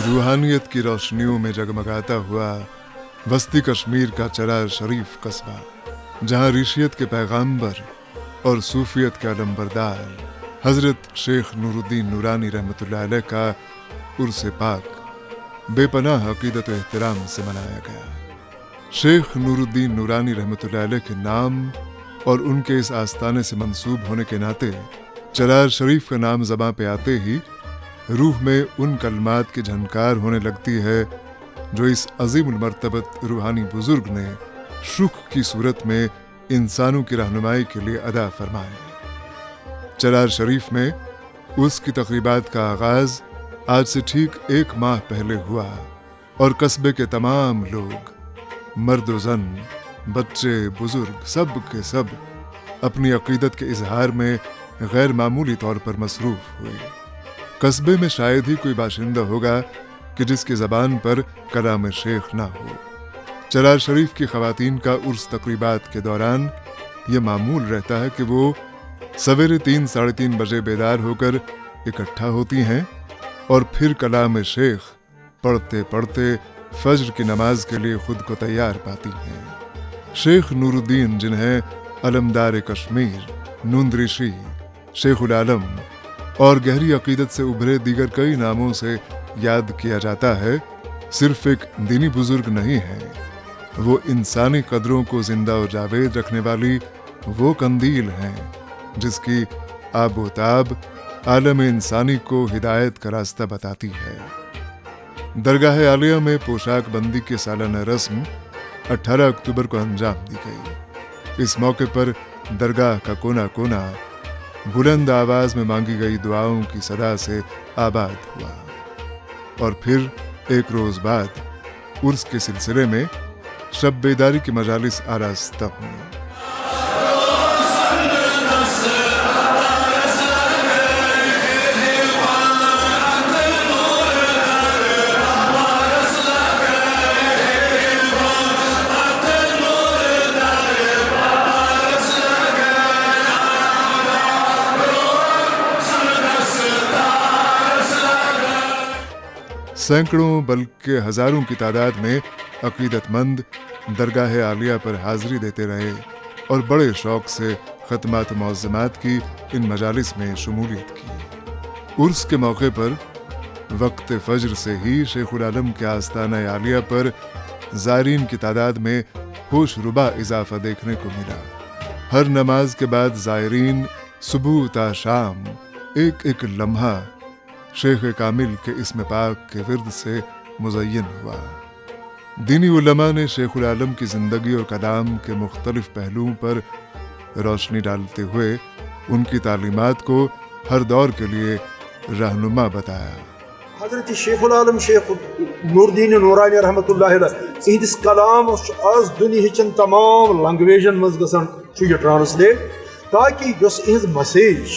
रूहानियत की रोशनियों में जगमगाता हुआ वस्ती कश्मीर का चरार शरीफ कस्बा, जहाँ ऋषियत के पैगंबर और सूफियत के अलंबरदार हजरत शेख नूरुद्दीन नूरानी रहमतुल्लाह अलैह का उर्स पाक बेपनाह अकीदत व एहतराम से मनाया गया। शेख नूरुद्दीन नूरानी रहमतुल्लाह अलैह के नाम और उनके इस आस्ताने से मंसूब होने के नाते चरार शरीफ का नाम ज़बां पे आते ही रूह में उन कलमात की झनकार होने लगती है जो इस अजीमुल मर्तबत रूहानी बुजुर्ग ने शुख की सूरत में इंसानों की रहनुमाई के लिए अदा फरमाए। चरार शरीफ में उसकी तकरीबात का आगाज आज से ठीक 1 माह पहले हुआ और कस्बे के तमाम लोग, मर्द व जन, बच्चे, बुजुर्ग, सब के सब अपनी अकीदत के इजहार में गैर मामूली तौर पर मसरूफ हुए। कस्बे में शायद ही कोई बाशिंदा होगा कि जिसकी ज़बान पर कलाम शेख ना हो। चरार शरीफ की ख़वातीन का उर्स तकरीबात के दौरान ये मामूल रहता है कि वो सवेरे 3 साढ़े 3 बजे बेदार होकर इकट्ठा होती हैं और फिर कलाम शेख पढ़ते पढ़ते फज्र की नमाज के लिए खुद को तैयार पाती हैं। शेख नूरुद्दीन, जिन्हें अलमदार कश्मीर, नूंदरिशी, शेखुल आलम और गहरी अकीदत से उभरे दीगर कई नामों से याद किया जाता है, सिर्फ एक दीनी बुजुर्ग नहीं है। वो इंसानी कदरों को जिंदा और जावेद रखने वाली वो कंदील हैं जिसकी आबोताब आलम इंसानी को हिदायत का रास्ता बताती है। दरगाह आलिया में पोशाक बंदी की सालाना रस्म 18 अक्टूबर को अंजाम दी गई। इस मौके पर दरगाह का कोना कोना बुलंद आवाज में मांगी गई दुआओं की सदा से आबाद हुआ और फिर 1 रोज बाद उर्स के सिलसिले में शब बेदारी की मजालिस आरास्ता हुई। सैकड़ों बल्कि हजारों की तादाद में अकीदतमंद दरगाह आलिया पर हाजिरी देते रहे और बड़े शौक से खतमात मौज़मात की इन मजालिस में शमूलियत की। उर्स के मौके पर वक्त फज्र से ही शेखुल आलम के आस्ताना आलिया पर ज़ायरीन की तादाद में होशरुबा इजाफा देखने को मिला। हर नमाज के बाद ज़ायरीन सुबह ता शाम एक एक लम्हा शेख कामिल के इस्म पाक के विर्द से मुज़य्यन हुआ। दीनी उलमा ने शेखुल आलम की ज़िंदगी और कलाम के मुख्तलिफ पहलुओं पर रोशनी डालते हुए उनकी तालीमात को हर दौर के लिए रहनुमा बताया। हज़रत शेखुल आलम शेख नूरुद्दीन नूरानी रहमतुल्लाह अलैह इहदिस कलाम आज दुनियाचन तमाम लैंग्वेजन मज गसन यह ट्रांसलेट ताकि यस इहज मैसेज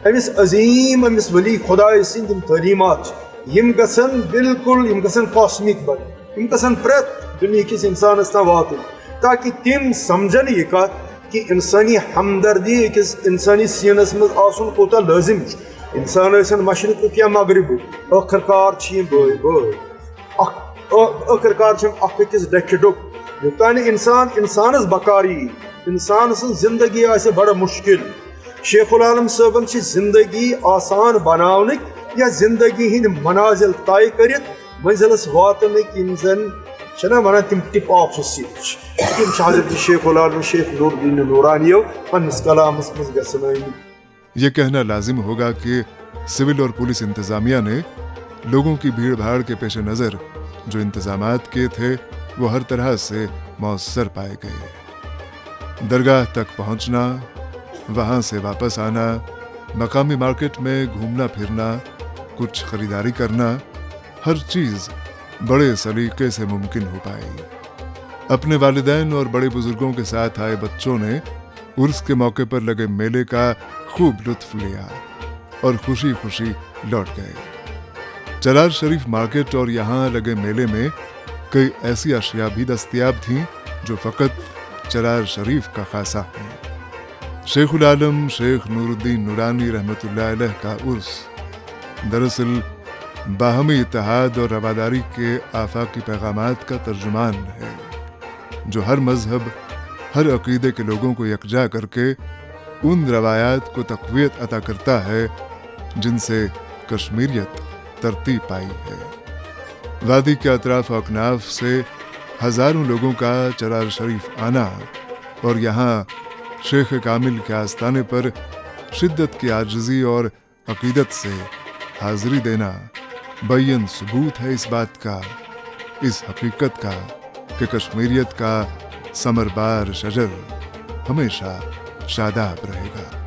अमिस अजीम अमिस वली खुदाय सिंध तलीमात यम गसन बिल्कुल यम गसन कॉस्मिक बन यम गसन प्रत दुनिया किस इंसानस ता वातुन ताकि तिम समझन यह कत कि इंसानी हमदर्दी किस इंसानी सीनस मज आसन कोता लाजिम इंसान सन मशरिक या मगरिब आखिरकार बय बय आखिरकार अकिस डक डुक योतान इंसानस बकारी इंसान सन जिंदगी आसे बड़ा मुश्किल। शेखुल आलम साहबन की जिंदगी आसान बनाने या जिंदगी हिंद मनाजिल तय करित मंजिलस वातन छना वन तम टिप ऑफ हजरत शेखुल आलम शेख नूरुद्दीन नूरानियो पन्नस कलामस मज गसनाई। ये कहना लाजिम होगा कि सिविल और पुलिस इंतजामिया ने लोगों की भीड़ भाड़ के पेश नज़र जो इंतजामात किए थे वो हर तरह से मौसर पाए गए। दरगाह तक पहुंचना, वहाँ से वापस आना, मकामी मार्केट में घूमना फिरना, कुछ खरीदारी करना, हर चीज़ बड़े सलीके से मुमकिन हो पाई। अपने वालिदैन और बड़े बुजुर्गों के साथ आए बच्चों ने उर्स के मौके पर लगे मेले का खूब लुत्फ लिया और खुशी खुशी लौट गए। चरार शरीफ मार्केट और यहाँ लगे मेले में कई ऐसी अशिया भी दस्तयाब थीं जो फ़कत चरार शरीफ का खासा है। शेखुल आलम शेख नूरुद्दीन नूरानी रहमतुल्लाह अलैह का उर्स दरअसल باہمی اتحاد اور رواداری کے آفاقی پیغامات کا ترجمان ہے، جو ہر مذہب، ہر عقیدے کے لوگوں کو یکجا کر کے ان روایات کو تقویت عطا کرتا ہے جن سے کشمیریت ترتیب پائی ہے۔ وادی کے اطراف و اکناف سے ہزاروں لوگوں کا چرار شریف آنا اور یہاں شیخ کامل کے آستانے پر شدت کی عاجزی اور عقیدت سے حاضری دینا بین ثبوت ہے اس بات کا، اس حقیقت کا کہ کشمیریت کا ثمربار شجر ہمیشہ شاداب رہے گا۔